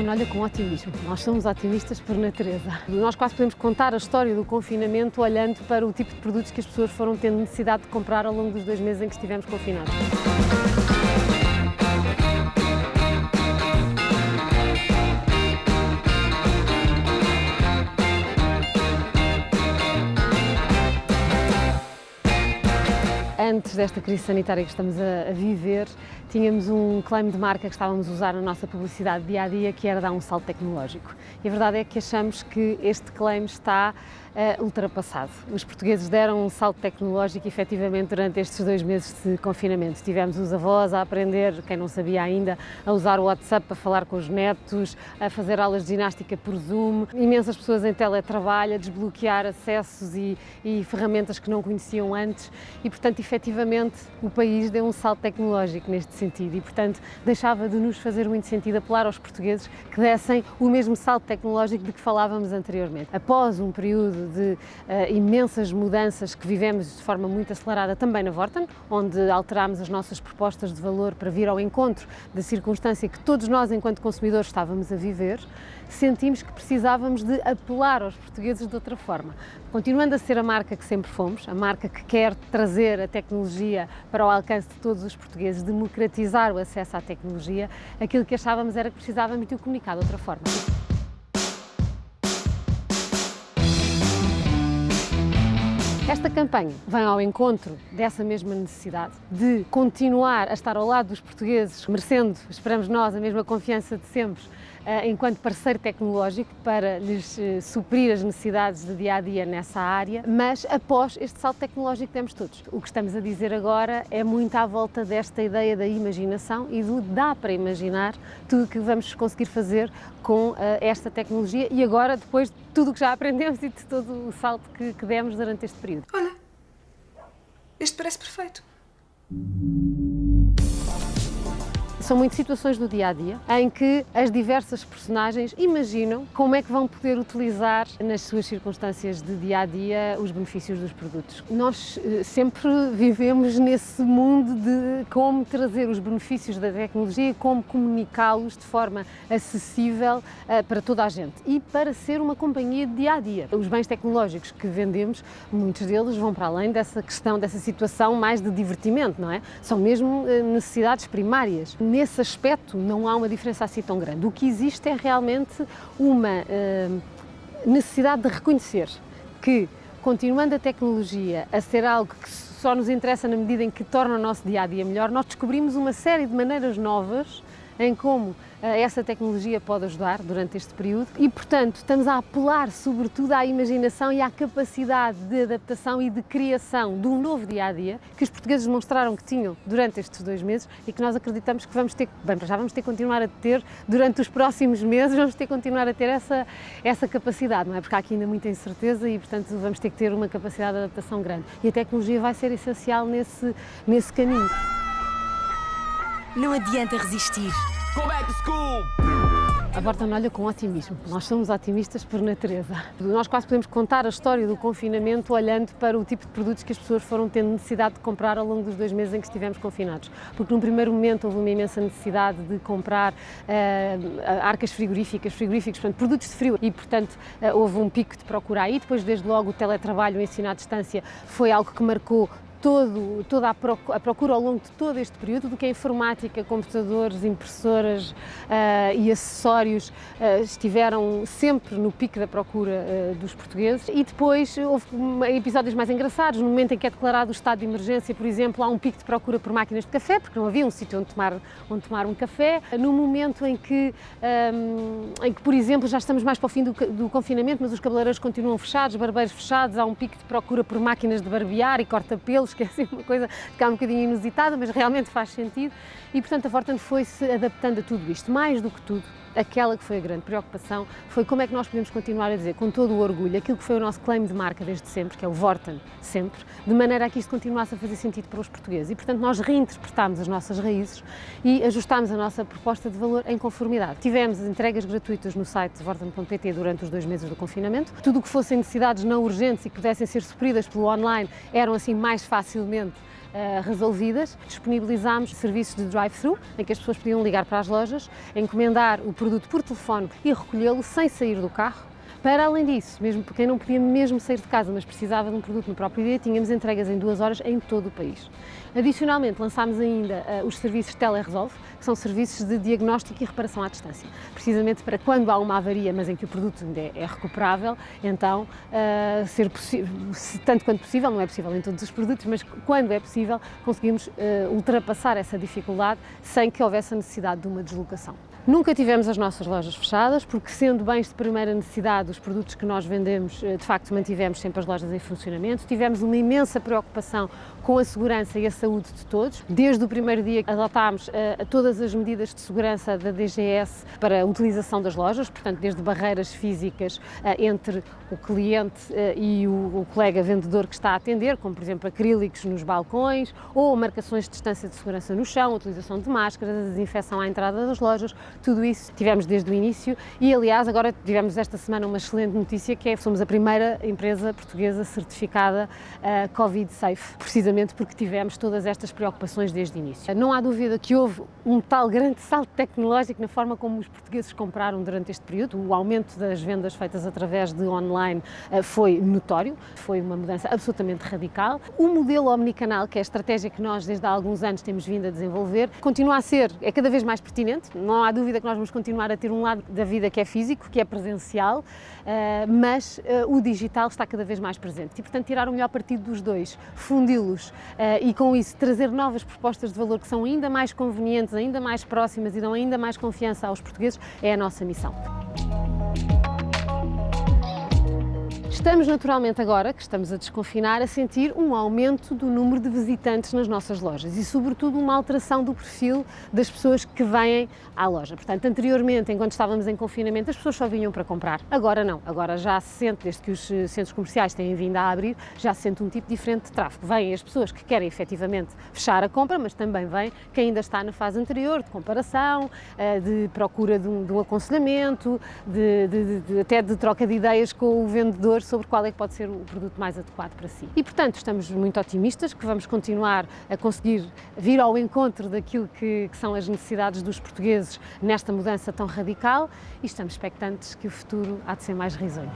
Vorten olha com otimismo. Nós somos otimistas por natureza. Nós quase podemos contar a história do confinamento olhando para o tipo de produtos que as pessoas foram tendo necessidade de comprar ao longo dos 2 meses em que estivemos confinados. Antes desta crise sanitária que estamos a viver, tínhamos um claim de marca que estávamos a usar na nossa publicidade dia-a-dia, que era dar um salto tecnológico. E a verdade é que achamos que este claim está ultrapassado. Os portugueses deram um salto tecnológico, efetivamente, durante estes 2 meses de confinamento. Tivemos os avós a aprender, quem não sabia ainda, a usar o WhatsApp para falar com os netos, a fazer aulas de ginástica por Zoom, imensas pessoas em teletrabalho, a desbloquear acessos e ferramentas que não conheciam antes e, portanto, efetivamente, o país deu um salto tecnológico neste sentido e, portanto, deixava de nos fazer muito sentido apelar aos portugueses que dessem o mesmo salto tecnológico de que falávamos anteriormente. Após um período de imensas mudanças que vivemos de forma muito acelerada também na Vorten, onde alterámos as nossas propostas de valor para vir ao encontro da circunstância que todos nós, enquanto consumidores, estávamos a viver, sentimos que precisávamos de apelar aos portugueses de outra forma. Continuando a ser a marca que sempre fomos, a marca que quer trazer a tecnologia para o alcance de todos os portugueses, democratizar o acesso à tecnologia, aquilo que achávamos era que precisávamos de o comunicar de outra forma. Esta campanha vem ao encontro dessa mesma necessidade de continuar a estar ao lado dos portugueses, merecendo, esperamos nós, a mesma confiança de sempre, enquanto parceiro tecnológico para lhes suprir as necessidades de dia-a-dia nessa área, mas após este salto tecnológico que demos todos. O que estamos a dizer agora é muito à volta desta ideia da imaginação e do dá para imaginar tudo o que vamos conseguir fazer com esta tecnologia e agora, depois de tudo o que já aprendemos e de todo o salto que demos durante este período. Olha, este parece perfeito. São muitas situações do dia-a-dia em que as diversas personagens imaginam como é que vão poder utilizar nas suas circunstâncias de dia-a-dia os benefícios dos produtos. Nós sempre vivemos nesse mundo de como trazer os benefícios da tecnologia e como comunicá-los de forma acessível para toda a gente e para ser uma companhia de dia-a-dia. Os bens tecnológicos que vendemos, muitos deles vão para além dessa questão, dessa situação mais de divertimento, não é? São mesmo necessidades primárias. Nesse aspecto não há uma diferença assim tão grande. O que existe é realmente uma necessidade de reconhecer que, continuando a tecnologia a ser algo que só nos interessa na medida em que torna o nosso dia-a-dia melhor, nós descobrimos uma série de maneiras novas em como essa tecnologia pode ajudar durante este período e, portanto, estamos a apelar sobretudo à imaginação e à capacidade de adaptação e de criação de um novo dia-a-dia que os portugueses demonstraram que tinham durante estes 2 meses e que nós acreditamos que vamos ter, bem, já vamos ter que continuar a ter durante os próximos meses, vamos ter que continuar a ter essa capacidade, não é? Porque há aqui ainda muita incerteza e, portanto, vamos ter que ter uma capacidade de adaptação grande. E a tecnologia vai ser essencial nesse caminho. Não adianta resistir. Go back to school! A Vorten olha com otimismo. Nós somos otimistas por natureza. Nós quase podemos contar a história do confinamento olhando para o tipo de produtos que as pessoas foram tendo necessidade de comprar ao longo dos 2 meses em que estivemos confinados. Porque num primeiro momento houve uma imensa necessidade de comprar arcas frigoríficos, portanto, produtos de frio e, portanto, houve um pico de procura aí. Depois, desde logo, o teletrabalho, o ensino à distância foi algo que marcou toda a procura ao longo de todo este período, do que a informática, computadores, impressoras e acessórios estiveram sempre no pico da procura dos portugueses. E depois houve episódios mais engraçados, no momento em que é declarado o estado de emergência, por exemplo, há um pico de procura por máquinas de café, porque não havia um sítio onde tomar um café. No momento em que, por exemplo, já estamos mais para o fim do confinamento, mas os cabeleireiros continuam fechados, barbeiros fechados, há um pico de procura por máquinas de barbear e corta-pelos, que é assim uma coisa que é um bocadinho inusitada, mas realmente faz sentido. E, portanto, a Vorten foi-se adaptando a tudo isto. Mais do que tudo, aquela que foi a grande preocupação foi como é que nós podemos continuar a dizer, com todo o orgulho, aquilo que foi o nosso claim de marca desde sempre, que é o Vorten sempre, de maneira a que isto continuasse a fazer sentido para os portugueses. E, portanto, nós reinterpretámos as nossas raízes e ajustámos a nossa proposta de valor em conformidade. Tivemos as entregas gratuitas no site vorten.pt durante os 2 meses do confinamento. Tudo o que fossem necessidades não urgentes e que pudessem ser supridas pelo online eram, assim, mais facilmente resolvidas, disponibilizámos serviços de drive-thru, em que as pessoas podiam ligar para as lojas, encomendar o produto por telefone e recolhê-lo sem sair do carro. Para além disso, mesmo para quem não podia mesmo sair de casa, mas precisava de um produto no próprio dia, tínhamos entregas em 2 horas em todo o país. Adicionalmente, lançámos ainda os serviços Teleresolve, que são serviços de diagnóstico e reparação à distância, precisamente para quando há uma avaria, mas em que o produto ainda é recuperável, então ser possível, tanto quanto possível, não é possível em todos os produtos, mas quando é possível, conseguimos ultrapassar essa dificuldade sem que houvesse a necessidade de uma deslocação. Nunca tivemos as nossas lojas fechadas, porque sendo bens de primeira necessidade, os produtos que nós vendemos, de facto mantivemos sempre as lojas em funcionamento. Tivemos uma imensa preocupação com a segurança e a saúde de todos. Desde o primeiro dia adotámos todas as medidas de segurança da DGS para a utilização das lojas, portanto desde barreiras físicas entre o cliente e o colega vendedor que está a atender, como por exemplo acrílicos nos balcões ou marcações de distância de segurança no chão, a utilização de máscaras, a desinfecção à entrada das lojas. Tudo isso tivemos desde o início e, aliás, agora tivemos esta semana uma excelente notícia, que é que somos a primeira empresa portuguesa certificada Covid Safe, precisamente porque tivemos todas estas preocupações desde o início. Não há dúvida que houve um tal grande salto tecnológico na forma como os portugueses compraram durante este período. O aumento das vendas feitas através de online foi notório, foi uma mudança absolutamente radical. O modelo omnicanal, que é a estratégia que nós desde há alguns anos temos vindo a desenvolver, continua a ser, é cada vez mais pertinente. Não há dúvida que nós vamos continuar a ter um lado da vida que é físico, que é presencial, mas o digital está cada vez mais presente e, portanto, tirar o melhor partido dos dois, fundi-los e, com isso, trazer novas propostas de valor que são ainda mais convenientes, ainda mais próximas e dão ainda mais confiança aos portugueses, é a nossa missão. Estamos naturalmente agora, que estamos a desconfinar, a sentir um aumento do número de visitantes nas nossas lojas e, sobretudo, uma alteração do perfil das pessoas que vêm à loja. Portanto, anteriormente, enquanto estávamos em confinamento, as pessoas só vinham para comprar. Agora não, agora já se sente, desde que os centros comerciais têm vindo a abrir, já se sente um tipo diferente de tráfego. Vêm as pessoas que querem efetivamente fechar a compra, mas também vem quem ainda está na fase anterior, de comparação, de procura de um aconselhamento, até de troca de ideias com o vendedor sobre qual é que pode ser o produto mais adequado para si. E, portanto, estamos muito otimistas que vamos continuar a conseguir vir ao encontro daquilo que são as necessidades dos portugueses nesta mudança tão radical e estamos expectantes que o futuro há de ser mais risonho.